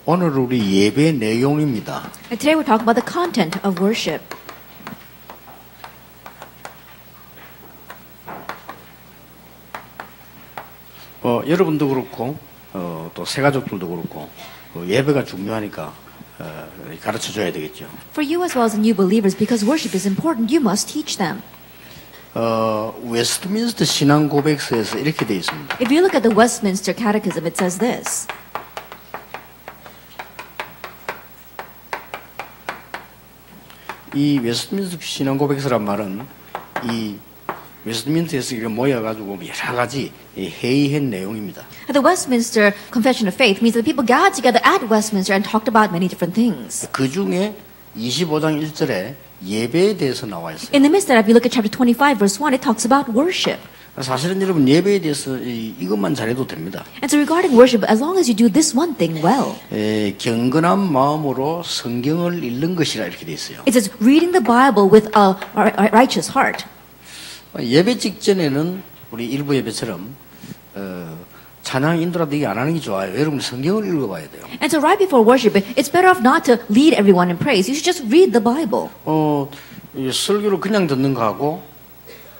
오늘 우리 예배 내용입니다. And today we're talking about the content of worship. 여러분도 그렇고 또 새가족들도 그렇고 예배가 중요하니까 가르쳐 줘야 되겠죠. For you as well as the new believers, because worship is important, you must teach them. 웨스트민스터 신앙 고백서에서 이렇게 되어 있습니다. If you look at the Westminster Catechism, it says this. 이 웨스트민스터 신앙 고백서란 말은 이 웨스트민스터에서 이렇게 모여가지고 여러 가지 회의한 내용입니다. The Westminster Confession of Faith means that people gathered together at Westminster and talked about many different things. 그 중에 25장 1절에 예배에 대해서 나와 있어요. In the midst of that, if you look at chapter 25, verse 1, it talks about worship. 사실은 여러분 예배에 대해서 이것만 잘해도 됩니다. And so regarding worship, as long as you do this one thing well, 경건한 마음으로 성경을 읽는 것이라 이렇게 돼 있어요. it says reading the Bible with a righteous heart. 예배 직전에는 우리 일부 예배처럼 찬양 인도라도 이게 안 하는 게 좋아요. 여러분 성경을 읽어봐야 돼요. And so right before worship, it's better off not to lead everyone in praise. You should just read the Bible. 설교를 그냥 듣는 거하고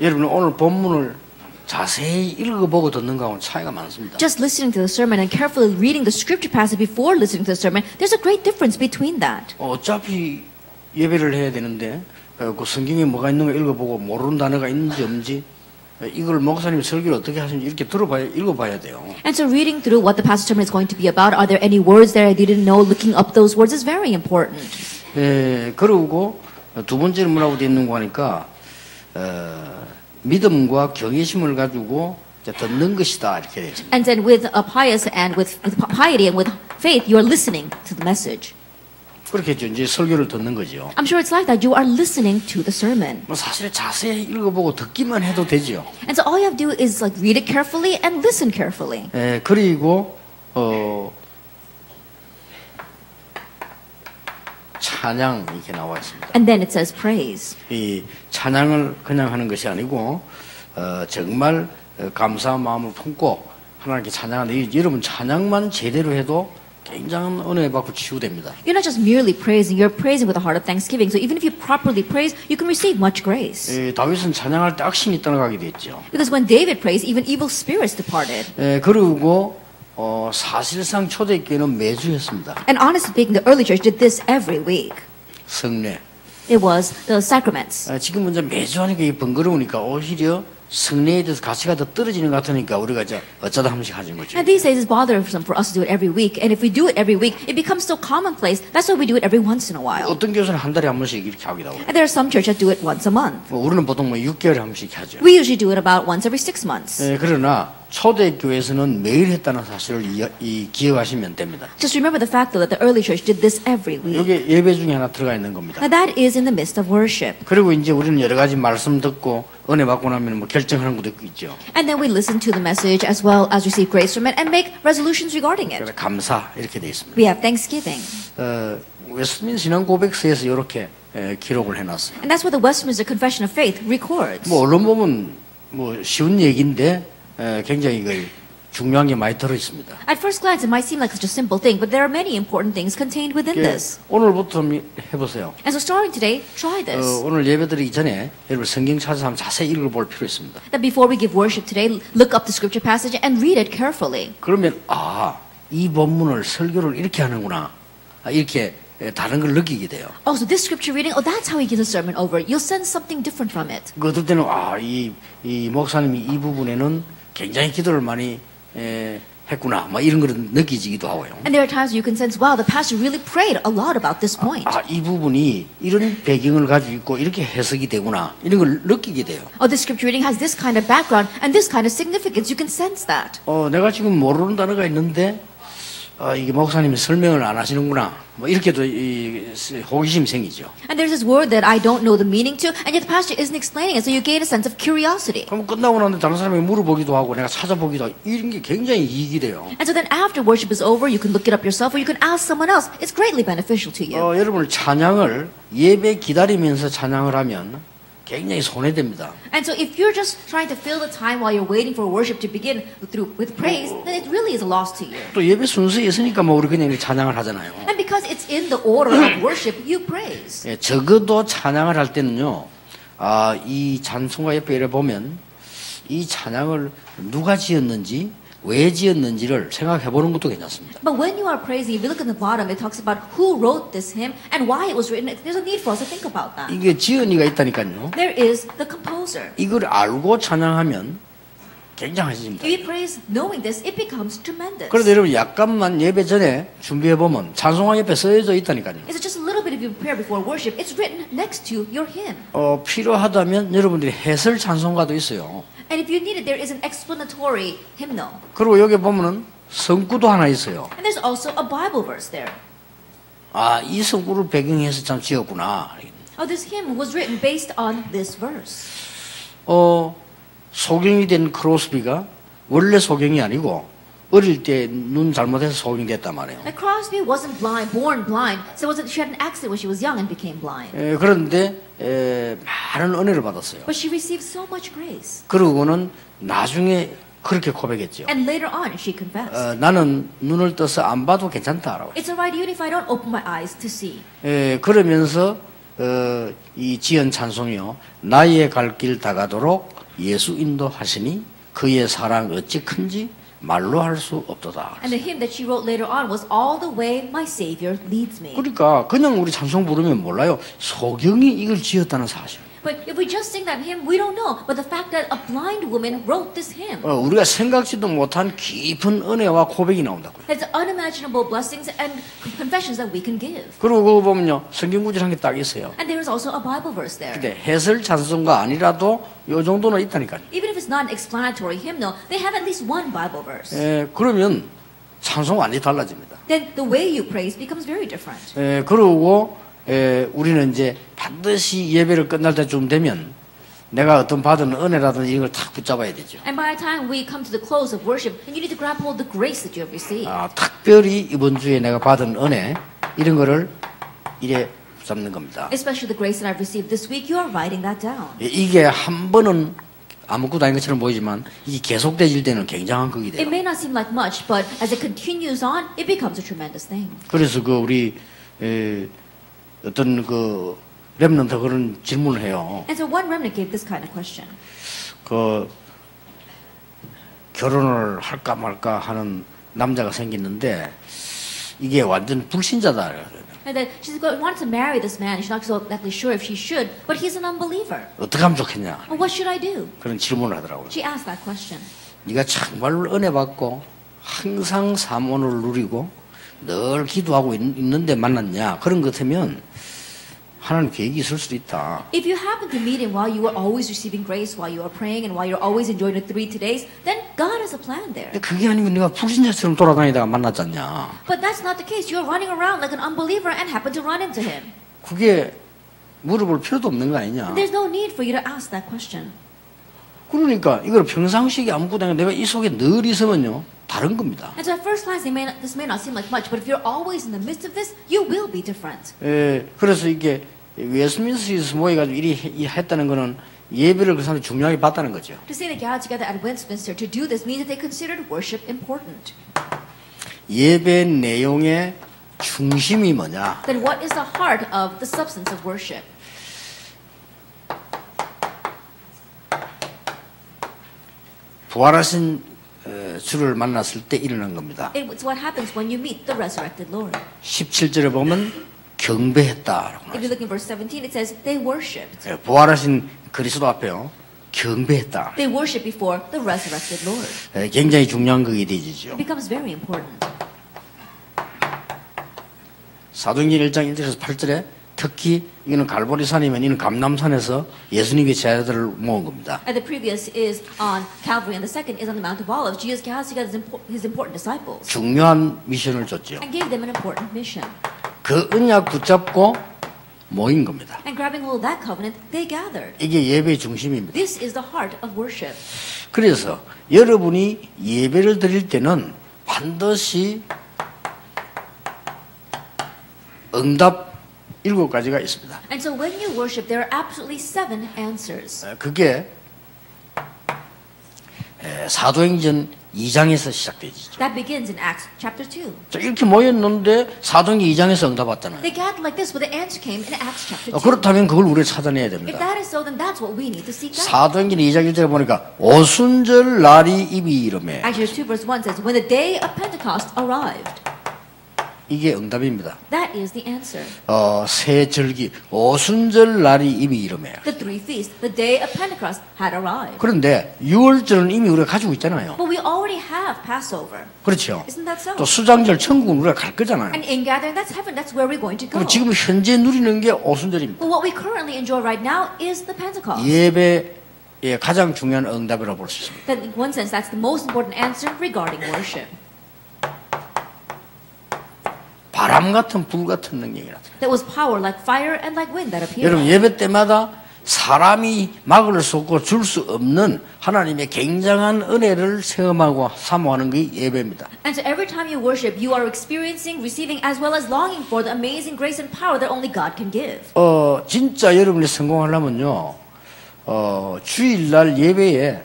여러분 오늘 본문을 자세히 읽어보고 듣는 거하고는 차이가 많습니다. Just listening to the sermon and carefully reading the scripture passage before listening to the sermon, there's a great difference between that. 어차피 예배를 해야 되는데 그 성경에 뭐가 있는 거 읽어보고 모르는 단어가 있는지 없는지 이걸 목사님 설교를 어떻게 하시는지 이렇게 읽어봐야 돼요. And so reading through what the pastor sermon is going to be about, are there any words there I didn't know? Looking up those words is very important. 그리고 두 번째는 뭐라고 되어 있는 거 하니까 믿음과 경외심을 가지고 듣는 것이다 이렇게 되어 있습니다. And then with a pious and with piety and with faith, you are listening to the message. 그렇게 이제 설교를 듣는 거죠. I'm sure it's like that. You are listening to the sermon. 사실 자세히 읽어보고 듣기만 해도 되죠. And so all you have to do is like read it carefully and listen carefully. 그리고 찬양 이렇게 나와 있습니다. And then it says praise. 이 찬양을 그냥 하는 것이 아니고 정말 감사한 마음을 품고 하나님께 찬양하는데 여러분 찬양만 제대로 해도 굉장한 은혜 받고 치유됩니다. You're not just merely praising, you're praising with a heart of thanksgiving. So even if you properly praise, you can receive much grace. 다윗은 찬양할 때 악신이 떠나가게 됐죠. Because when David praised, even evil spirits departed. 그리고 사실상 초대교회는 매주 했습니다. And honestly speaking, the early church did this every week. 성례. It was the sacraments. 지금 이제 매주 하니까 이게 번거로우니까 오히려 성례에 대해서 가치가 더 떨어지는 것 같으니까 우리가 이제 어쩌다 한 번씩 하는 거죠. And these days it's bothersome for us to do it every week. And if we do it every week, it becomes so commonplace. That's why we do it every once in a while. 어떤 교회는 한 달에 한 번씩 이렇게 하기도 하고. And there are some churches that do it once a month. 우리는 보통 6개월에 한 번씩 하죠. We usually do it about once every 6 months. 그러나 초대교회에서는 매일 했다는 사실을 기억하시면 됩니다. Just remember the fact though that the early church did this every week. 여기 예배 중에 하나 들어가 있는 겁니다. Now that is in the midst of worship. 그리고 이제 우리는 여러 가지 말씀 듣고 은혜 받고 나면 뭐 결정하는 것도 있죠. And then we listen to the message as well as receive grace from it and make resolutions regarding it. 그래서 감사 이렇게 돼 있습니다. We have thanksgiving. 웨스트민스터 신앙 고백서에서 이렇게 기록을 해놨어요. And that's what the Westminster Confession of Faith records. 뭐 언론 보면 뭐 쉬운 얘기인데 굉장히 중요한 게 많이 들어 있습니다. At first glance, it might seem like such a simple thing, but there are many important things contained within this. 오늘부터 해보세요. And so starting today, try this. 오늘 예배드리기 전에 여러분 성경 찾아서 한번 자세히 읽어볼 필요 있습니다. That before we give worship today, look up the scripture passage and read it carefully. 그러면 이 본문을 설교를 이렇게 하는구나. 이렇게 다른 걸 느끼게 돼요. Oh, so this scripture reading, that's how he gives a sermon over. You'll sense something different from it. 어떨 때는 이 목사님이 이 부분에는 굉장히 기도를 많이 했구나. 막 이런 걸 느끼지기도 하고요. And there are times you can sense, wow, the pastor really prayed a lot about this point. 이 부분이 이런 배경을 가지고 있고 이렇게 해석이 되구나. 이런 걸 느끼게 돼요. Oh, this scripture reading has this kind of background and this kind of significance. You can sense that. 내가 지금 모르는 단어가 있는데 이게 목사님이 설명을 안 하시는구나. 뭐 이렇게도 호기심이 생기죠. And there's this word that I don't know the meaning to, and yet the pastor isn't explaining it, so you gain a sense of curiosity. 그럼 끝나고 나면 다른 사람에게 물어보기도 하고 내가 찾아보기도 하고 이런 게 굉장히 이익이 돼요. And so then after worship is over, you can look it up yourself or you can ask someone else. It's greatly beneficial to you. 여러분 찬양을 예배 기다리면서 찬양을 하면 굉장히 손해됩니다. And so if you're just trying to fill the time while you're waiting for worship to begin with praise, then it really is a loss to you. 또 예배 순서에 있으니까 뭐 우리 그냥 찬양을 하잖아요. And because it's in the order of worship, you praise. 예, 적어도 찬양을 할 때는요, 이 찬송가 옆에 이래 보면 이 찬양을 누가 지었는지, 왜 지었는지를 생각해 보는 것도 괜찮습니다. But when you are praising, if you look at the bottom, it talks about who wrote this hymn and why it was written. There's a need for us to think about that. 이게 지은이가 있다니까요. There is the composer. 이걸 알고 찬양하면 굉장해집니다. If you praise knowing this, it becomes tremendous. 그래도 여러분 약간만 예배 전에 준비해 보면 찬송가 옆에 써져 있다니까요. It's just a little bit if you prepare before worship. It's written next to your hymn. 필요하다면 여러분들이 해설 찬송가도 있어요. And if you need it, there is an explanatory hymnal. 그리고 여기 보면은 성구도 하나 있어요. And there's also a Bible verse there. 이 성구를 배경해서 참 지었구나. This hymn was written based on this verse. 소경이 된 크로스비가 원래 소경이 아니고 어릴 때 눈 잘못해서 소경이 됐단 말이에요. Like Crosby wasn't blind, born blind. So she had an accident when she was young and became blind. 그런데 많은 은혜를 받았어요. But she received so much grace. 그러고는 나중에 그렇게 고백했죠. And later on, she confessed. 나는 눈을 떠서 안 봐도 괜찮다라고. It's alright even if I don't open my eyes to see. 그러면서 이 지은 찬송이요. 나의 갈 길 다가도록 예수 인도하시니 그의 사랑 어찌 큰지 말로 할 수 없도다. And the hymn that she wrote later on was All the Way My Savior Leads Me. 그러니까 그냥 우리 찬송 부르면 몰라요. 소경이 이걸 지었다는 사실. But if we just sing that hymn, we don't know. But the fact that a blind woman wrote this hymn. 우리가 생각지도 못한 깊은 은혜와 고백이 나온다고요. It's unimaginable blessings and confessions that we can give. 그리고 그거 보면요. 성경 구절한 게 딱 있어요. And there is also a Bible verse there. 근데 해설 찬송가 아니라도 요 정도는 있다니까요. Even if it's not an explanatory hymnal, they have at least one Bible verse. 그러면 찬송 완전히 달라집니다. Then the way you praise becomes very different. 그리고 우리는 이제 반드시 예배를 끝날 때쯤 되면 내가 어떤 받은 은혜라든지 이런 걸 탁 붙잡아야 되죠. And by the time we come to the close of worship, then you need to grab hold of the grace that you have received. 특별히 이번 주에 내가 받은 은혜 이런 거를 이래 붙잡는 겁니다. Especially the grace that I've received this week, you are writing that down. 이게 한 번은 아무것도 아닌 것처럼 보이지만 이게 계속되질 때는 굉장한 극이 돼요. It may not seem like much, but as it continues on, it becomes a tremendous thing. 그래서 우리 어떤 렘넌트 그런 질문을 해요. And so one remnant gave this kind of question. 결혼을 할까 말까 하는 남자가 생겼는데 이게 완전 불신자다. And that she wanted to marry this man. She's not so exactly sure if she should, but he's an unbeliever. 어떻게 하면 좋겠냐? Well, what should I do? 그런 질문을 하더라고요. She asked that question. 네가 정말로 은혜 받고 항상 사모를 누리고 늘 기도하고 있는데 만났냐? 그런 것 같으면 하나님 계획이 있을 수도 있다. If you happen to meet him while you are always receiving grace, while you are praying, and while you're always enjoying the 3 days, then God has a plan there. 근데 그게 아니고 네가 불신자처럼 돌아다니다가 만났잖냐? But that's not the case. You're running around like an unbeliever and happen to run into him. 그게 물어볼 필요도 없는 거 아니냐? There's no need for you to ask that question. 그러니까 이걸 평상시에 아무것도 아니고 내가 이 속에 늘 있으면요 다른 겁니다. And so at first glance, this may not seem like much, but if you're always in the midst of this, you will be different. 그래서 이게 웨스민스터에서 모여가지고 이리 했다는 거는 예배를 그 사람이 중요하게 봤다는 거죠. To say they gathered together at Westminster to do this means that they considered worship important. 예배 내용의 중심이 뭐냐? Then what is the heart of the substance of worship? 부활하신 주를 만났을 때 일어난 겁니다. It's what happens when you meet the resurrected Lord. 17절에 보면 경배했다라고 If you look in verse 17, it says they worshipped. 부활하신 그리스도 앞에요 경배했다. They worship before the resurrected Lord. 굉장히 중요한 것이 되지죠. It becomes very important. 사도행전 1장 1절에서 8절에 특히 이거는 갈보리산이면 이는 감람산에서 예수님의 제자들을 모은 겁니다. And the previous is on Calvary, and the second is on the Mount of Olives. Jesus gathered together his important disciples 중요한 미션을 줬죠. and gave them an important mission. 그 언약 붙잡고 모인 겁니다. And grabbing hold of that covenant, they gathered. 이게 예배의 중심입니다. This is the heart of worship. 그래서 여러분이 예배를 드릴 때는 반드시 응답 7가지가 있습니다. And so when you worship, there are absolutely 7 answers. 그게 사도행전 2장에서 시작되죠. That begins in Acts chapter 2. 자, 이렇게 모였는데 사도행전 2장에서 응답 왔잖아요. They gathered like this, but the answer came in Acts chapter 2. 그렇다면 그걸 우리가 찾아내야 If 됩니다. that is so, then that's what we need to seek out. 사도행전 2장 1절에 보니까 오순절 날이 이미 이르매 Acts 2 verse 1 says, when the day of Pentecost arrived. 이게 응답입니다. That is the answer. 새 절기 오순절 날이 이미 이르매. The 3 feasts, the day of Pentecost had arrived. 그런데 유월절은 이미 우리가 가지고 있잖아요. But we already have Passover. 그렇죠. Isn't that so? 또 수장절 천국은 우리가 갈 거잖아요. And in gathering, that's heaven. That's where we're going to go. 그럼 지금 현재 누리는 게 오순절입니다. But what we currently enjoy right now is the Pentecost. 예배의 가장 중요한 응답이라고 볼 수 있습니다. That in one sense, that's the most important answer regarding worship. 바람 같은 불 같은 능력이 나타나요. That was power like fire and like wind that appeared. 여러분 예배 때마다 사람이 막을 수 없고 줄 수 없는 하나님의 굉장한 은혜를 체험하고 사모하는 게 예배입니다. And so every time you worship, you are experiencing, receiving, as well as longing for the amazing grace and power that only God can give. 진짜 여러분이 성공하려면요, 주일날 예배에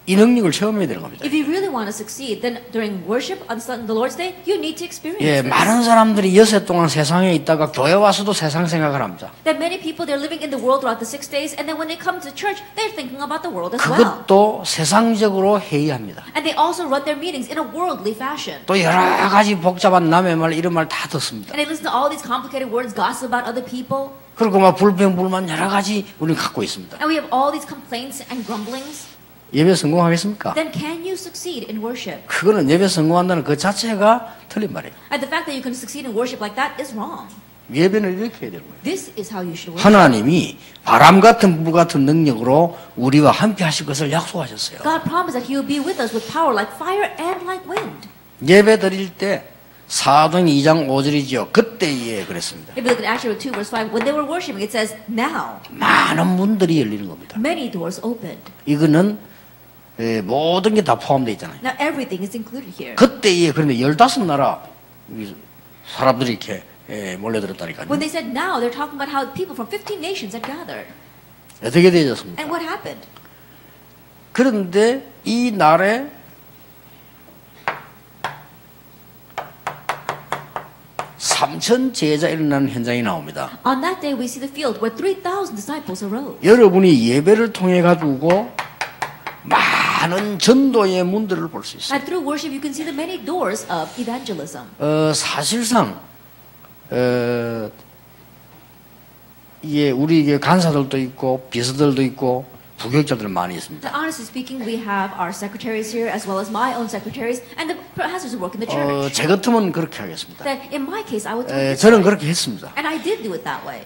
이 능력을 체험해야 되는 겁니다. If you really want to succeed, then during worship on the Lord's Day, you need to experience 예, this. 많은 사람들이 여세 동안 세상에 있다가 교회 와서도 세상 생각을 합니다. That many people, they're living in the world throughout the 6 days, and then when they come to church, they're thinking about the world as well. 그것도 세상적으로 회의합니다. And they also run their meetings in a worldly fashion. 또 여러 가지 복잡한 남의 말 이런 말 다 듣습니다. And they listen to all these complicated words, gossip about other people. 그리고 막 불평불만 여러 가지 우리는 갖고 있습니다. And we have all these complaints and grumblings. 예배 성공하겠습니까? Then can you succeed in worship? 그거는 예배 성공한다는 그 자체가 틀린 말이에요. And the fact that you can succeed in worship like that is wrong. 예배는 이렇게 해야 되는 거예요. This is how you should worship. 하나님이 바람 같은 불 같은 능력으로 우리와 함께 하실 것을 약속하셨어요. God promised that He will be with us with power like fire and like wind. 예배 드릴 때 사도행 2장 5절이지요. 그때에 그랬습니다. If you look at Acts 2 verse 5, when they were worshiping, it says, now 많은 문들이 열리는 겁니다. many doors opened. 이거는 모든 게 다 포함되어 있잖아요. Now everything is included here. 그때에 그런데 15나라 사람들이 이렇게 몰려들었다니까요. When they said now, they're talking about how people from 15 nations had gathered. 어떻게 되었습니까? And what happened? 그런데 이 날에 3,000 제자 일어나는 현장이 나옵니다. On that day, we see the field where 3,000 disciples arose. 여러분이 예배를 통해 가지고 많은 전도의 문들을 볼 수 있어요. And through worship, you can see the many doors of evangelism. 사실상 우리 간사들도 있고 비서들도 있고 부교육자들 많이 있습니다. Now, honestly speaking, we have our secretaries here as well as my own secretaries and the pastors who work in the church. 제 같으면 그렇게 하겠습니다. That in my case, I would do it this 저는 way. 그렇게 했습니다. And I did do it that way.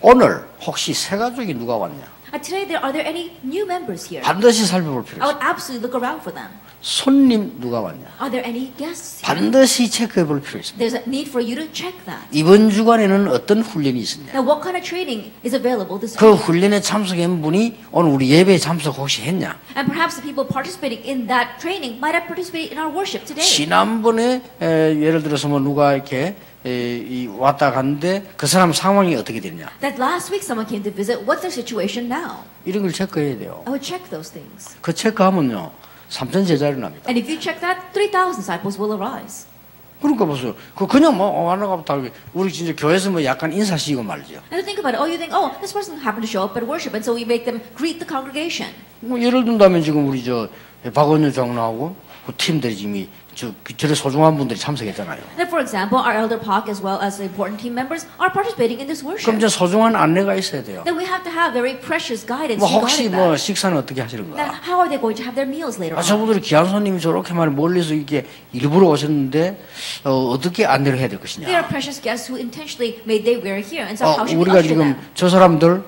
오늘 혹시 새 가족이 누가 왔냐? Today, are there any new members here? 반드시 살펴볼 필요 I 있어요. would absolutely look around for them. 손님 누가 왔냐? Are there any guests here? 반드시 체크해 볼 필요 있습니다. There's a need for you to check that. 이번 주간에는 어떤 훈련이 있었냐? Now, what kind of training is available this 그 week? 훈련에 참석한 분이 오늘 우리 예배에 참석 혹시 했냐? And perhaps the people participating in that training might have participated in our worship today. 지난번에 예를 들어서 뭐 누가 이렇게 왔다 갔는데 그 사람 상황이 어떻게 됐냐? That last week someone came to visit. What's their situation now? 이런 걸 체크해야 돼요. I would check those things. 그 체크하면요 3,000 제자를 납니다. And if you check that, 3,000 disciples will arise. 그러니까 보세요. 그냥 뭐 왔나가 다 우리 진짜 교회에서 뭐 약간 인사시키고 말이죠. And to think about it, you think, this person happened to show up at worship, and so we make them greet the congregation. 뭐 예를 든다면 지금 우리 박원효 장로하고 그 팀들이 지금 저의 소중한 분들이 참석했잖아요. And for example, our elder Park as well as the important team members are participating in this 그럼 worship. 이제 소중한 안내가 있어야 돼요. Then we have to have very precious guidance 뭐 혹시 regarding 뭐 that. 식사는 어떻게 하시는가? Then how are they going to have their meals later on? 저분들이 귀한 손님이 저렇게 많이 멀리서 이렇게 일부러 오셨는데 어떻게 안내를 해야 될 것이냐? They are precious guests who intentionally made their way here, and so how should we 우리가 usher 지금 them? 저 사람들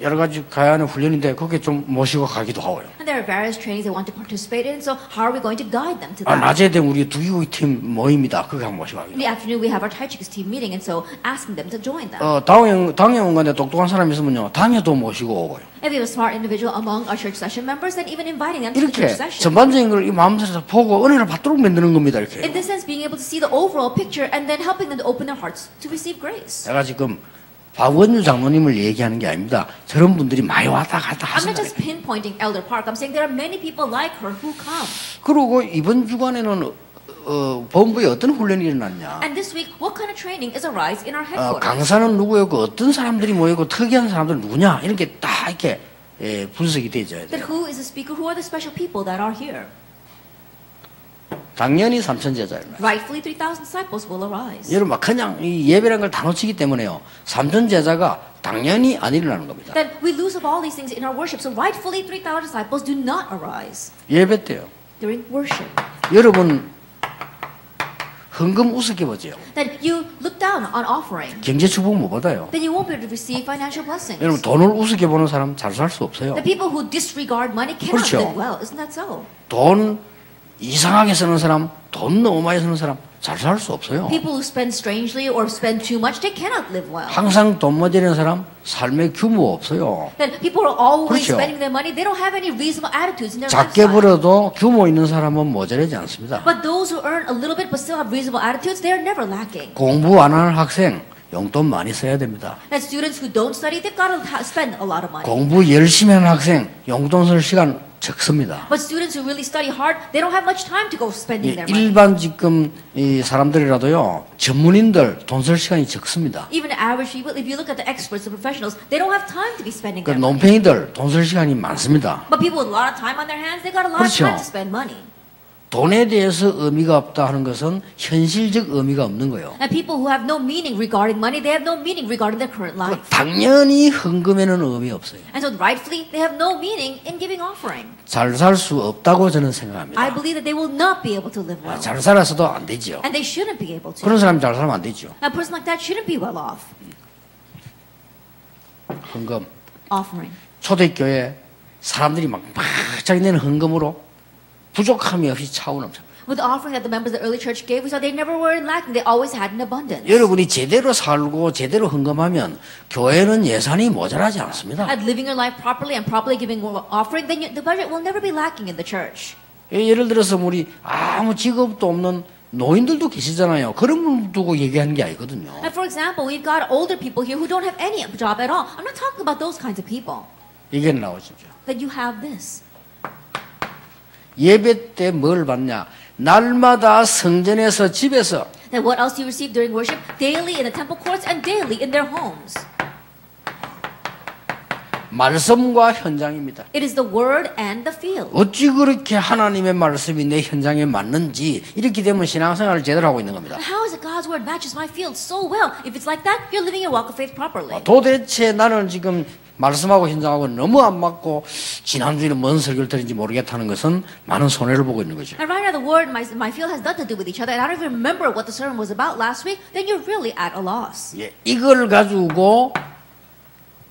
여러 가지 가야 하는 훈련인데 그렇게 좀 모시고 가기도 하고요. And there are various trainings they want to participate in. So how are we going to guide them to 아, that? 낮에 되면 우리 두기구이 팀 모임이다. 그거 한번 모시고 In 가기도. the afternoon, we have our Tai Chi team meeting, and so asking them to join them. 당회 온간에 똑똑한 사람이 있으면요, 당회도 모시고 오고요. If we have a smart individual among our church session members, then even inviting them to the 이렇게 church session. 전반적인 걸 이 마음속에서 보고 은혜를 받도록 만드는 겁니다. 이렇게. In this sense, being able to see the overall picture and then helping them to open their hearts to receive grace. 제가 지금 박원주 장로님을 얘기하는 게 아닙니다. 저런 분들이 많이 왔다 갔다 I'm not 하신다. just pinpointing Elder Park. I'm saying there are many people like her who come. 그리고 이번 주간에는 본부에 어떤 훈련이 일어났냐. And this week, what kind of training is arise in our headquarters? 강사는 누구였고 어떤 사람들이 모이고 특이한 사람들은 누구냐 이렇게 딱 이렇게 분석이 되어야 That 돼요. who is the speaker? Who are the special people that are here? 당연히 삼천제자입니다. Rightfully, 3,000 disciples will arise. 여러분 막 그냥 이 예배라는 걸 다 놓치기 때문에요. 삼천제자가 당연히 안 일어나는 겁니다. That we lose of all these things in our worship. So rightfully, 3,000 disciples do not arise 예배 때요. during worship. 여러분 헌금 우습게 보세요. That you look down on offering. 경제 축복 못 받아요. Then you won't be able to receive financial blessings. 여러분 돈을 우습게 보는 사람 잘 살 수 없어요. The people who disregard money cannot 그렇죠. live well. Isn't that so? 돈 이상하게 쓰는 사람, 돈 너무 많이 쓰는 사람 잘 살 수 없어요. People who spend strangely or spend too much, they cannot live well. 항상 돈 모자라는 사람 삶의 규모 없어요. That people are always 그렇죠. spending their money, they don't have any reasonable attitudes in their 작게 lifestyle. 벌어도 규모 있는 사람은 모자라지 않습니다. But those who earn a little bit but still have reasonable attitudes, they are never lacking. 공부 안 하는 학생 용돈 많이 써야 됩니다. That students who don't study, they've got to spend a lot of money. 공부 열심히 하는 학생 용돈 쓸 시간 적습니다. But students who really study hard, they don't have much time to go spending their money. 일반 지금 이 사람들이라도요 전문인들 돈 쓸 시간이 적습니다. Even average people, if you look at the experts, the professionals, they don't have time to be spending 그 their money. 논팽이들 돈 쓸 시간이 많습니다. But people with a lot of time on their hands, they got a lot of 그렇죠. time to spend money. 돈에 대해서 의미가 없다 하는 것은 현실적 의미가 없는 거예요. And people who have no meaning regarding money, they have no meaning regarding their current life. 당연히 헌금에는 의미 없어요. And so rightfully, they have no meaning in giving offering. 잘 살 수 없다고 저는 I 생각합니다. believe that they will not be able to live well. 잘 살아서도 안 되죠. And they shouldn't be able to. 그런 사람이 잘 살면 안 되죠. A person like that shouldn't be well off. 헌금. Offering. 초대교회 사람들이 막 박차게 내는 헌금으로 부족함이 없이 차오넘쳐. With the offering that the members of the early church gave, we saw they never were lacking. They always had an abundance. 여러분이 제대로 살고 제대로 헌금하면 교회는 예산이 모자라지 않습니다. At living your life properly and properly giving offering, then the budget will never be lacking in the church. 예를 들어서 우리 아무 직업도 없는 노인들도 계시잖아요. 그런 분 두고 얘기하는 게 아니거든요. And for example, we've got older people here who don't have any job at all. I'm not talking about those kinds of people. 이게 나오십시오. That you have this. 예배 때 뭘 받냐? 날마다 성전에서 집에서 Then what else do you receive during worship? Daily in the temple courts and daily in their homes. 말씀과 현장입니다. It is the word and the field. 어찌 그렇게 하나님의 말씀이 내 현장에 맞는지 이렇게 되면 신앙생활을 제대로 하고 있는 겁니다. How is it God's word matches my field so well? If it's like that, you're living your walk of faith properly. 도대체 나는 지금 말씀하고 현장하고 너무 안 맞고 지난주에는 뭔 설교를 드린지 모르겠다는 것은 많은 손해를 보고 있는 거죠. And right now the word and my field has nothing to do with each other. And I don't even remember what the sermon was about last week. Then you're really at a loss. 예, 이걸 가지고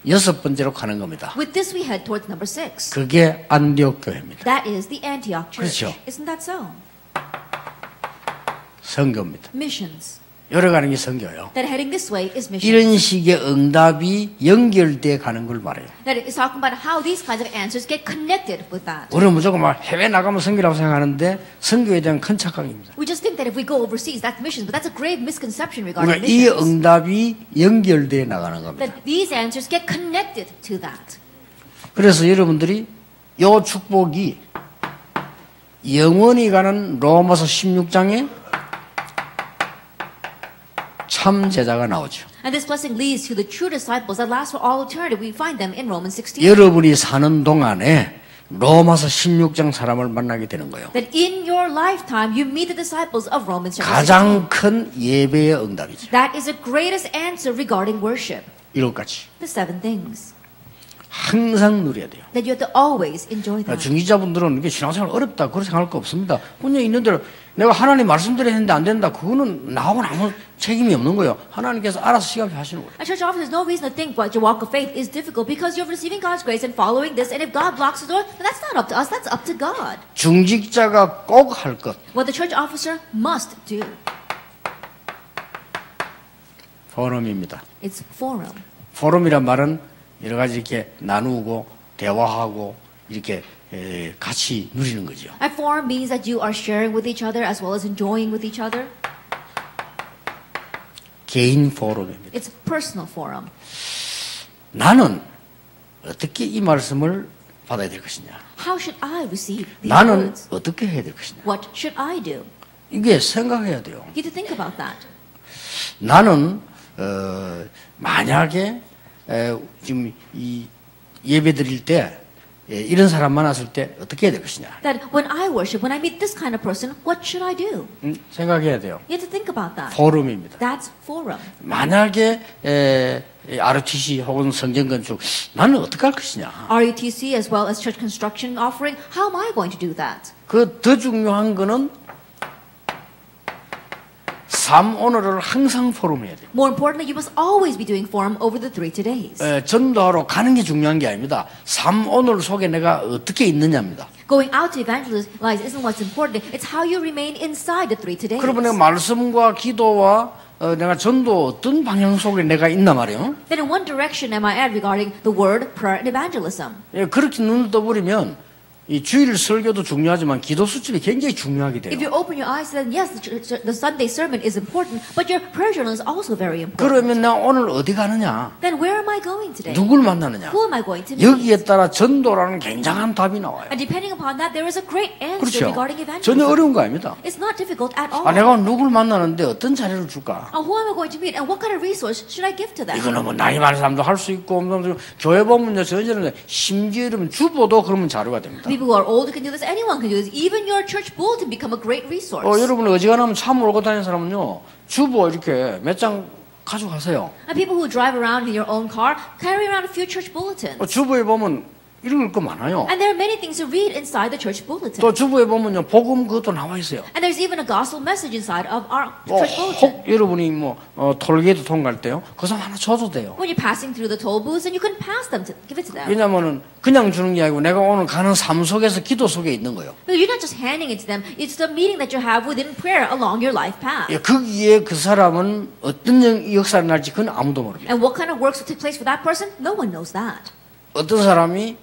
여섯 번째로 가는 겁니다. With this we head towards number 6. 그게 안디옥 교회입니다. That is the Antioch Church. 그렇죠. Isn't that so? 선교입니다. Missions. 열어가는 게 선교예요. That heading this way is missions. 이런 식의 응답이 연결돼 가는 걸 말해요. That is talking about how these kinds of answers get connected with that. 우리는 무조건 막 해외 나가면 선교라고 생각하는데 선교에 대한 큰 착각입니다. We just think that if we go overseas, that's missions, but that's a grave misconception regarding 우리가 이 missions. 응답이 연결돼 나가는 겁니다. That these answers get connected to that. 그래서 여러분들이 이 축복이 영원히 가는 로마서 16장에 참 제자가 나오죠. And this blessing leads to the true disciples that last for all eternity. We find them in Romans 16. 여러분이 사는 동안에 로마서 16장 사람을 만나게 되는 거예요. That in your lifetime you meet the disciples of Romans chapter 16. 가장 큰 예배의 응답이죠. That is the greatest answer regarding worship. 일곱 가지. The 7 things. 항상 누려야 돼요. That you have to always enjoy them. 중기자분들은 이게 신앙생활 어렵다 그렇게 생각할 거 없습니다. 그냥 있는 대로 내가 하나님 말씀대로 했는데 안 된다. 그거는 나하고는 아무 책임이 없는 거예요. 하나님께서 알아서 시간표 하시는 거예요. A church office has no reason to think what your walk of faith is difficult because you're receiving God's grace and following this. And if God blocks the door, then that's not up to us. That's up to God. 중직자가 꼭 할 것. What the church officer must do. 포럼입니다. It's forum. 포럼이란 말은 여러 가지 이렇게 나누고 대화하고 이렇게 같이 누리는 거죠. A forum means that you are sharing with each other as well as enjoying with each other. 개인 포럼입니다. It's personal forum. 나는 어떻게 이 말씀을 받아야 될 것이냐? How should I receive these 나는 words? 어떻게 해야 될 것이냐? What should I do? 이게 생각해야 돼요. You have to think about that. 나는 만약에 지금 이 예배 드릴 때 이런 사람 만났을 때 어떻게 해야 될 것이냐? That when I worship, when I meet this kind of person, what should I do? 생각해야 돼요. You have to think about that. 포럼입니다. That's forum. 만약에 RUTC 혹은 성전 건축 나는 어떻게 할 것이냐? RUTC as well as church construction offering, how am I going to do that? 그 더 중요한 거는 삶 오늘을 항상 포럼해야 돼요. More importantly, you must always be doing forum over the 3 days. 전도하러 가는 게 중요한 게 아닙니다. 삶 오늘 속에 내가 어떻게 있느냐입니다. Going out to evangelize isn't what's important. It's how you remain inside the 3 days. 그러면 내가 말씀과 기도와 내가 전도 어떤 방향 속에 내가 있나 말이에요. Then in what direction am I at regarding the word, prayer, and evangelism? 그렇게 눈을 떠버리면 이 주일 설교도 중요하지만 기도 수첩이 굉장히 중요하게 돼요. If you open your eyes, then yes, the Sunday sermon is important, but your prayer journal is also very important. 그러면 나 오늘 어디 가느냐? Then where am I going today? 누굴 만나느냐? Who am I going to meet? 여기에 따라 전도라는 굉장한 답이 나와요. And depending upon that, there is a great answer 그렇죠. regarding 전혀 evangelism. 어려운 거 아닙니다. It's not difficult at all. 내가 누굴 만나는데 어떤 자리를 줄까? Who am I going to meet, and what kind of resource should I give to them? 이거는 뭐 나이 많은 사람도 할 수 있고 교회 보면요 저희는 심지어 이러면 주보도 그러면 자료가 됩니다. People who are older can do this. Anyone can do this. Even your church bulletin become a great resource. 여러분 어지간하면 차 몰고 다니는 사람은요 주보 이렇게 몇 장 가져가세요. And people who drive around in your own car carry around a few church bulletins. 주보에 보면 읽을 거 많아요. And there are many things to read inside the church bulletin. 또 주보에 보면요 복음 그것도 나와 있어요. And there's even a gospel message inside of our 뭐 church bulletin. 혹 여러분이 뭐 톨게이트 통과할 때요 그 사람 하나 줘도 돼요. When you're passing through the toll booths, and you can pass them to give it to them. 왜냐면은 그냥 주는 게 아니고 내가 오늘 가는 삶 속에서 기도 속에 있는 거예요. But you're not just handing it to them. It's the meeting that you have within prayer along your life path. 거기에 그 사람은 어떤 역사를 날지 그건 아무도 모릅니다. And what kind of works will take place for that person? No one knows that. 어떤 사람이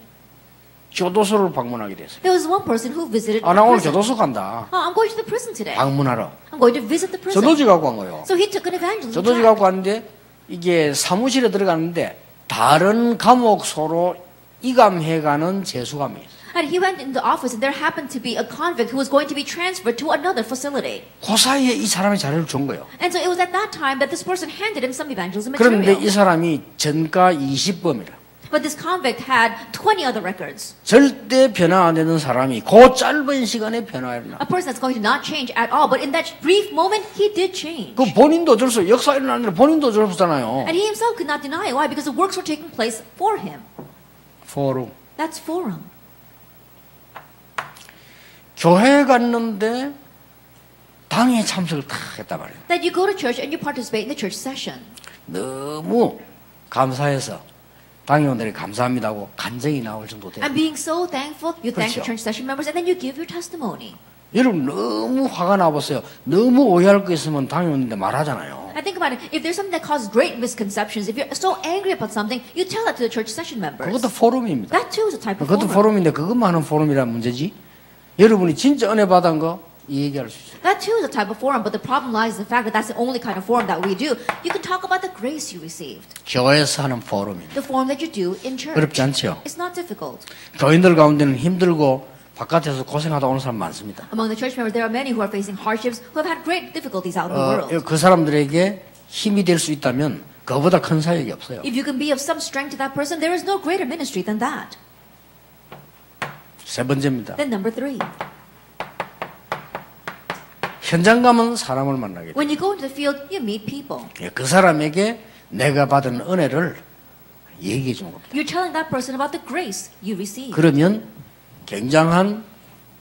교도소를 방문하게 됐어요. There was one person who visited 나 오늘 prison. 교도소 간다. I'm going to the prison today. 방문하러. I'm going to visit the prison. 저도지 갖고 간 거예요. So he took an evangelism 저도지 tract. 갖고 왔는데 이게 사무실에 들어갔는데 다른 감옥소로 이감해가는 재수감이 있어요. And he went in the office, and there happened to be a convict who was going to be transferred to another facility. 그 사이에 이 사람이 자료를 준 거예요. And so it was at that time that this person handed him some evangelism 그런데 material. 이 사람이 전가 20범이라. But this convict had 20 other records. 절대 변화 안 되는 사람이 그 짧은 시간에 변화했나. A person that's going to not change at all. But in that brief moment, he did change. 그 본인도 어쩔 수 역사 일어나는 데 본인도 어쩔 수 없잖아요. And he himself could not deny it. Why? Because the works were taking place for him. 포럼. That's forum. 교회 갔는데 당에 참석을 다 했단 말이에요. That you go to church and you participate in the church session. 너무 감사해서 당회원들이 감사합니다고 간증이 나올 정도 돼요. And being so thankful, you thank the 그렇죠. church session members and then you give your testimony. 여러분 너무 화가 나봤어요. 너무 오해할 거 있으면 당회원인데 말하잖아요. I think about it. If there's something that causes great misconceptions, if you're so angry about something, you tell that to the church session members. 그것도 포럼입니다. That too is a type of 그것도 forum. 포럼인데 그것만 하는 포럼이란 문제지. 여러분이 진짜 은혜 받은 거 이 얘기할 수 있어요. That too is a type of forum, but the problem lies in the fact that that's the only kind of forum that we do. You can talk about the grace you received, 교회에서 하는 포럼입니다. the forum that you do in church. 어렵지 않죠? It's not difficult. 교인들 가운데는 힘들고 바깥에서 고생하다 오는 사람 많습니다. Among the church members, there are many who are facing hardships, who have had great difficulties out in the world. 그 사람들에게 힘이 될 수 있다면 그보다 큰 사역이 없어요. If you can be of some strength to that person, there is no greater ministry than that. 세 번째입니다. Then number 3, 현장 가면 사람을 만나게 돼요. when you go into the field, you meet people. 그 사람에게 내가 받은 은혜를 얘기해 주는 겁니다. You're telling that person about the grace you received. 그러면 굉장한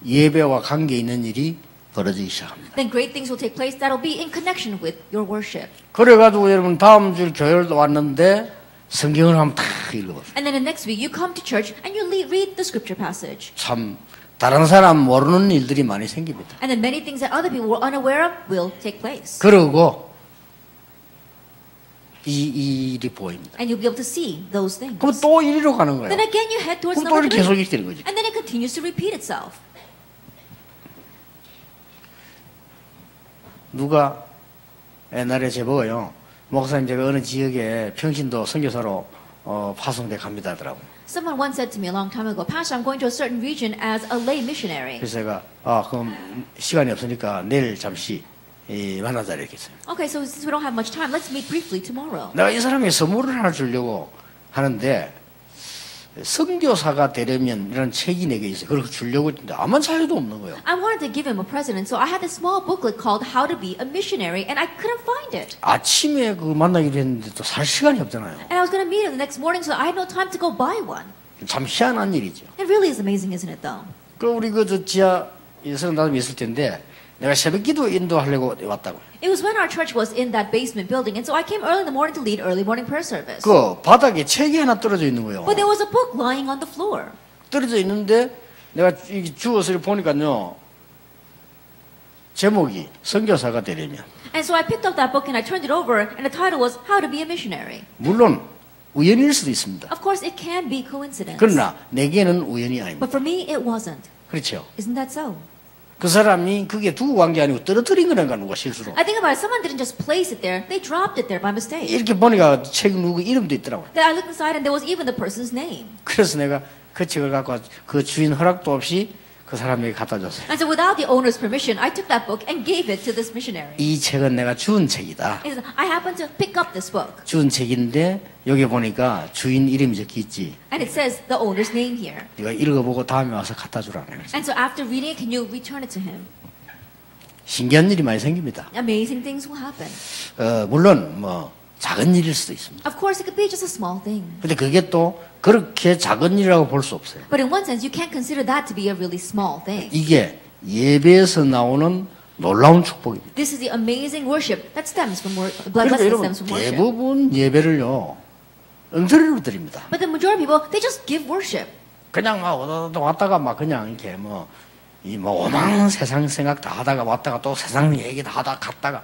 예배와 관계 있는 일이 벌어지기 시작합니다. Then great things will take place that will be in connection with your worship. 그래가지고 여러분 다음 주 교회를 왔는데 성경을 한번 다 읽어보세요. And then the next week you come to church and you read the scripture passage. 참 다른 사람 모르는 일들이 많이 생깁니다. And then many things that other people were unaware of will take place. 그러고 이 일이 보입니다. And you'll be able to see those things. 그럼 또 이리로 가는 거예요. Then again you head towards 그럼 또 number 이렇게 계속 3. 이렇게 되는 거지. And then it continues to repeat itself. 누가 옛날에 제보가요. 목사님 제가 어느 지역에 평신도 선교사로 파송돼 갑니다 하더라고요. Someone once said to me a long time ago, Pastor, I'm going to a certain region as a lay missionary. 그래서 제가 그럼 시간이 없으니까 내일 잠시 만나자 이렇게 했어요. Okay, so since we don't have much time, let's meet briefly tomorrow. 내가 이 사람에게 선물을 하나 주려고 하는데 선교사가 되려면 이런 책이 내게 있어요. 그걸 주려고 했는데 아무 자료도 없는 거예요. I wanted to give him a present, and so I had a small booklet called How to Be a Missionary, and I couldn't find it. 아침에 그 만나기로 했는데 또 살 시간이 없잖아요. And I was going to meet him the next morning, so I had no time to go buy one. 참 희한한 일이죠. It really is amazing, isn't it, though? 그 우리 저 지하 35명 있을 텐데 내가 새벽기도 인도하려고 왔다고. It was when our church was in that basement building, and so I came early in the morning to lead early morning prayer service. 그 바닥에 책이 하나 떨어져 있는 거예요. But there was a book lying on the floor. 떨어져 있는데 내가 주워서 보니까요. 제목이 선교사가 되려면. And so I picked up that book and I turned it over, and the title was How to Be a Missionary. 물론 우연일 수도 있습니다. Of course, it can be coincidence. 그러나 내게는 우연이 아닙니다. But for me, it wasn't. 그렇죠. Isn't that so? 그 사람이 그게 두고 간 게 아니고 떨어뜨린 거라니까 누가 실수로. I think about it. Someone didn't just place it there. They dropped it there by mistake. 이렇게 보니까 책 누구 이름도 있더라고요. Then I looked inside and there was even the person's name. 그래서 내가 그 책을 갖고 그 주인 허락도 없이 그 사람에게 갖다 줬어요. And so without the owner's permission, I took that book and gave it to this missionary. 이 책은 내가 준 책이다. He said, I happened to pick up this book. 준 책인데 여기 보니까 주인 이름이 적혀 있지. And it says the owner's name here. 네가 읽어보고 다음에 와서 갖다 주라는 거예요. And so after reading it, can you return it to him? 신기한 일이 많이 생깁니다. Amazing things will happen. 물론 뭐 작은 일일 수도 있습니다. Of course, it could be just a small thing. 근데 그게 또 그렇게 작은 일이라고 볼 수 없어요. But in one sense, you can't consider that to be a really small thing. 이게 예배에서 나오는 놀라운 축복입니다. This is the amazing worship that stems from 그러니까 blessing 여러분 stems from worship. 대부분 예배를요 엉터리로 드립니다. But the majority of people, they just give worship. 그냥 막 왔다가 막 그냥 이렇게 뭐 오만 세상 생각 다 하다가 왔다가 또 세상 얘기 다 하다가 갔다가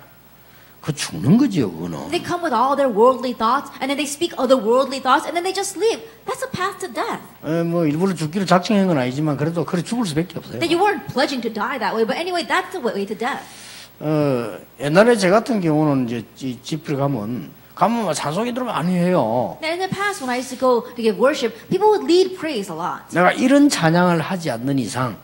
그 죽는 거지요 그거는. They come with all their worldly thoughts, and then they speak other worldly thoughts, and then they just leave. That's a path to death. 뭐 일부러 죽기로 작정한 건 아니지만 그래도 그래 죽을 수밖에 없어요. That you weren't pledging to die that way, but anyway, that's the way to death. 옛날에 제 같은 경우는 이제 집을 가면 찬송이 들으면 안 해요. Now, in the past, when I used to go to give worship, people would lead praise a lot. 내가 이런 찬양을 하지 않는 이상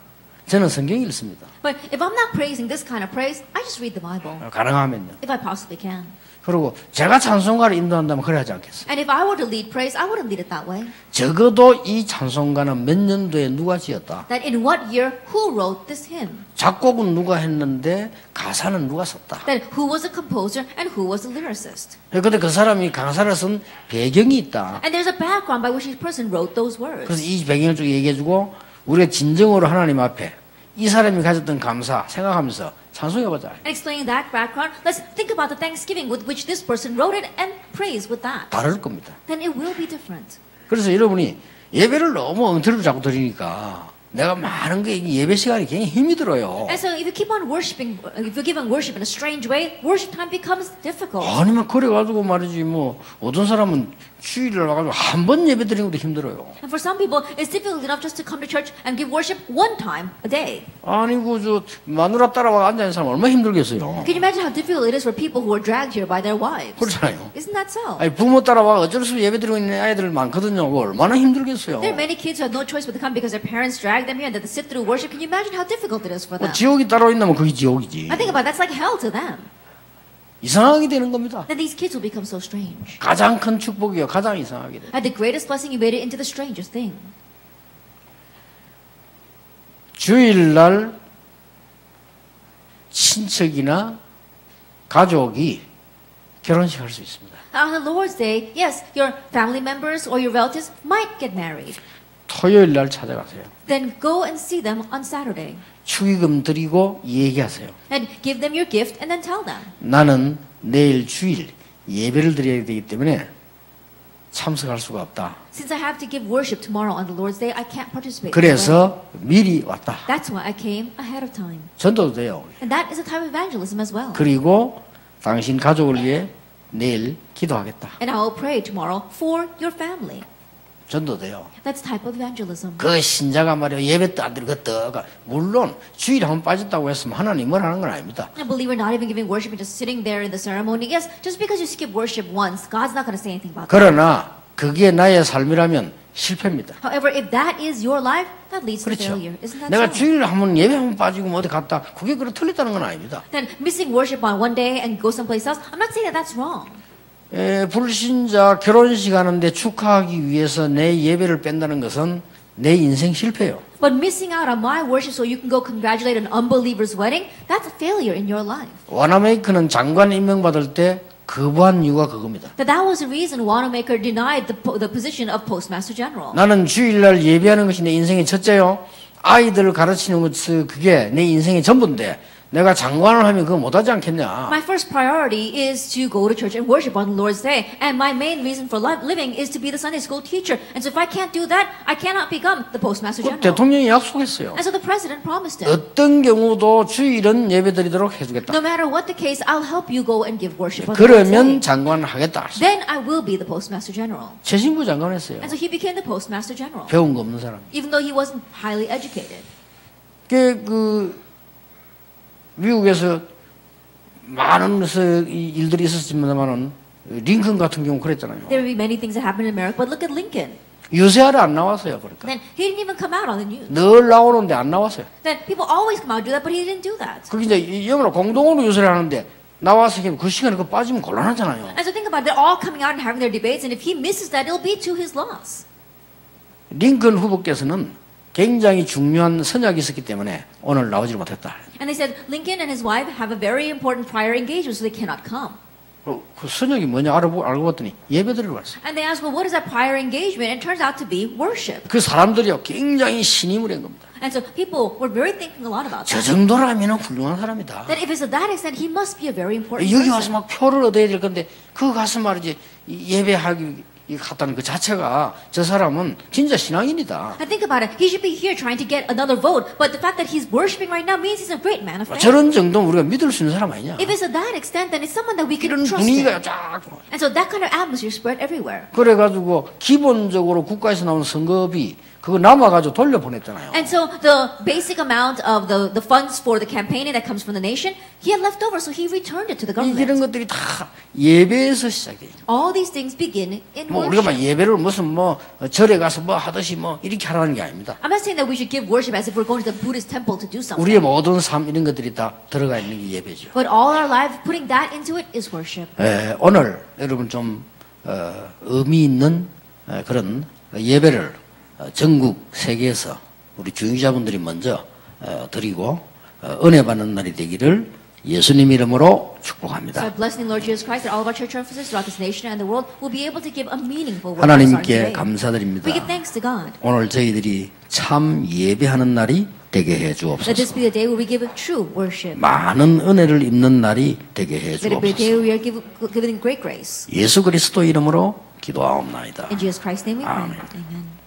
저는 성경 읽습니다. But if I'm not praising this kind of praise, I just read the Bible, 가능하면요. if I possibly can. 그리고 제가 찬송가를 인도한다면 그래 하지 않겠어요. And if I were to lead praise, I wouldn't lead it that way. 적어도 이 찬송가는 몇 년도에 누가 지었다. That in what year, who wrote this hymn? 작곡은 누가 했는데 가사는 누가 썼다. That who was the composer and who was the lyricist? 근데 그 사람이 가사를 쓴 배경이 있다. And there's a background by which each person wrote those words. 그래서 이 배경을 쭉 얘기해주고 우리가 진정으로 하나님 앞에 이 사람이 가졌던 감사 생각하면서 찬송해보자. And explaining that background, let's think about the thanksgiving with which this person wrote it and praise with that. 다를 겁니다. Then it will be different. 그래서 여러분이 예배를 너무 엉터리로 자꾸 드리니까 내가 많은 게 예배 시간이 굉장히 힘이 들어요. And so if you keep on worshiping, if you're giving worship in a strange way, worship time becomes difficult. 아니면 그래가지고 말이지 뭐 어떤 사람은 주일을 와가지고 한 번 예배 드리는 것도 힘들어요. And for some people, it's difficult enough just to come to church and give worship one time a day. 아니고 저 마누라 따라와 앉아있는 사람 얼마나 힘들겠어요. Can you imagine how difficult it is for people who are dragged here by their wives? 그렇잖아요. Isn't that so? 아니 부모 따라와 어쩔 수 없이 예배 드리고 있는 아이들 많거든요. 그거 얼마나 힘들겠어요. There are many kids who have no choice but to come because their parents drag them here and that they sit through worship. Can you imagine how difficult it is for them? 지옥이 따라오면 그게 지옥이지. I think about it, that's like hell to them. 이상하게 되는 겁니다. Then these kids will become so strange. 가장 큰 축복이요. 가장 이상하게 돼. And the greatest blessing, you made it into the strangest thing. 주일날 친척이나 가족이 결혼식 할 수 있습니다. On the Lord's Day, yes, your family members or your relatives might get married. 토요일 날 찾아가세요. Then go and see them on Saturday. 축의금 드리고 얘기하세요. And give them your gift and then tell them. 나는 내일 주일 예배를 드려야 되기 때문에 참석할 수가 없다. Since I have to give worship tomorrow on the Lord's Day, I can't participate. 그래서 미리 왔다. That's why I came ahead of time. 전도도 돼요. And that is a type of evangelism as well. 그리고 당신 가족을 위해 내일 기도하겠다. And I will pray tomorrow for your family. 전도돼요. That's type of evangelism. 그 신자가 말이야 예배도 안 드리고 떠가 물론 주일에 한 번 빠졌다고 했으면 하나님 뭘 하는 건 아닙니다. A believer not even giving worship and just sitting there in the ceremony. Yes, just because you skip worship once, God's not going to say anything about that. 그러나 그게 나의 삶이라면 실패입니다. However, if that is your life, that leads to 그렇죠. failure. Isn't that 내가 so? 주일에 한 번 예배 한 번 빠지고 뭐 어디 갔다 그게 그렇게 틀렸다는 건 아닙니다. Then missing worship on one day and go someplace else, I'm not saying that that's wrong. 불신자 결혼식 하는데 축하하기 위해서 내 예배를 뺀다는 것은 내 인생 실패예요. But missing out on my worship so you can go congratulate an unbeliever's wedding, that's a failure in your life. 와나메이커는 장관 임명받을 때 거부한 이유가 그겁니다. That was the reason Wanamaker denied the position of Postmaster General. 나는 주일날 예배하는 것이 내 인생의 첫째요. 아이들을 가르치는 것이 그게 내 인생의 전부인데 내가 장관을 하면 그거 못하지 않겠냐. My first priority is to go to church and worship on the Lord's Day. And my main reason for living is to be the Sunday school teacher. And so if I can't do that, I cannot become the Postmaster 그 General. 대통령이 약속했어요. And so the President promised him, 어떤 경우도 주일은 예배드리도록 해주겠다. no matter what the case, I'll help you go and give worship on the Lord's 그러면 Day. 장관을 하겠다. Then I will be the Postmaster General. 최신부 장관 했어요. And so he became the Postmaster General, 배운 거 없는 사람. even though he wasn't highly educated. 미국에서 많은 일들이 있었지만은 링컨 같은 경우 그랬잖아요. There will be many things that happened in America, but look at Lincoln. 유세하러 안 나왔어요. 그러니까 Then he didn't even come out on the news. 늘 나오는데 안 나왔어요. Then people always come out and do that, but he didn't do that. 그게 이제 영어로 공동으로 유세를 하는데 나와서 그 시간에 그 빠지면 곤란하잖아요. And so think about it, they're all coming out and having their debates, and if he misses that, it'll be to his loss. 링컨 후보께서는 굉장히 중요한 선약이 있었기 때문에 오늘 나오지 못했다. And they said Lincoln and his wife have a very important prior engagement, so they cannot come. 그 선약이 뭐냐 알고 봤더니 예배드리러 왔어요. And they asked, well, what is that prior engagement? And it turns out to be worship. 그 사람들이요 굉장히 신임을 한 겁니다. And so people were very thinking a lot about 저 that. 정도라면 훌륭한 사람이다. That if it's to that extent, he must be a very important 여기 와서 person. 막 표를 얻어야 될 건데 그거 가서 말이지 예배하기 갔다는 그 자체가 저 사람은 진짜 신앙인이다. And think about it, he should be here trying to get another vote, but the fact that he's worshiping right now means he's a great man of faith. 저런 정도는 우리가 믿을 수 있는 사람 아니냐. If it's to that extent, then it's someone that we can 이런 trust 분위기가 in. 쫙. And so that kind of atmosphere spread everywhere. 그래가지고 기본적으로 국가에서 나오는 선거비 그거 남아가지고 돌려보냈잖아요. And so the basic amount of the funds for the campaigning that comes from the nation, he had left over, so he returned it to the 이런 government. 것들이 다 예배에서 시작해요. All these things begin in 뭐 우리가 막 worship. 예배를 무슨 뭐 절에 가서 뭐 하듯이 뭐 이렇게 하라는 게 아닙니다. I'm not saying that we should give worship as if we're going to the Buddhist temple to do something. 우리의 모든 삶 이런 것들이 다 들어가 있는 게 예배죠. But all our life, putting that into it is worship. 오늘 여러분 좀 의미 있는 그런 예배를 전국 세계에서 우리 중직자분들이 먼저 드리고 은혜 받는 날이 되기를 예수님 이름으로 So 축복합니다. blessing Lord Jesus Christ that all of our church offices throughout this nation and the world will be able to give a meaningful word 하나님께 today. 감사드립니다. We give thanks to God. 오늘 저희들이 참 예배하는 날이 되게 해 Let this 주옵소서. be the day where we give true worship. 많은 은혜를 입는 날이 되게 해 Let it be a day 주옵소서. where we are given great grace. 예수 그리스도 이름으로 기도하옵나이다. In Jesus Christ's name we pray. Amen. Amen.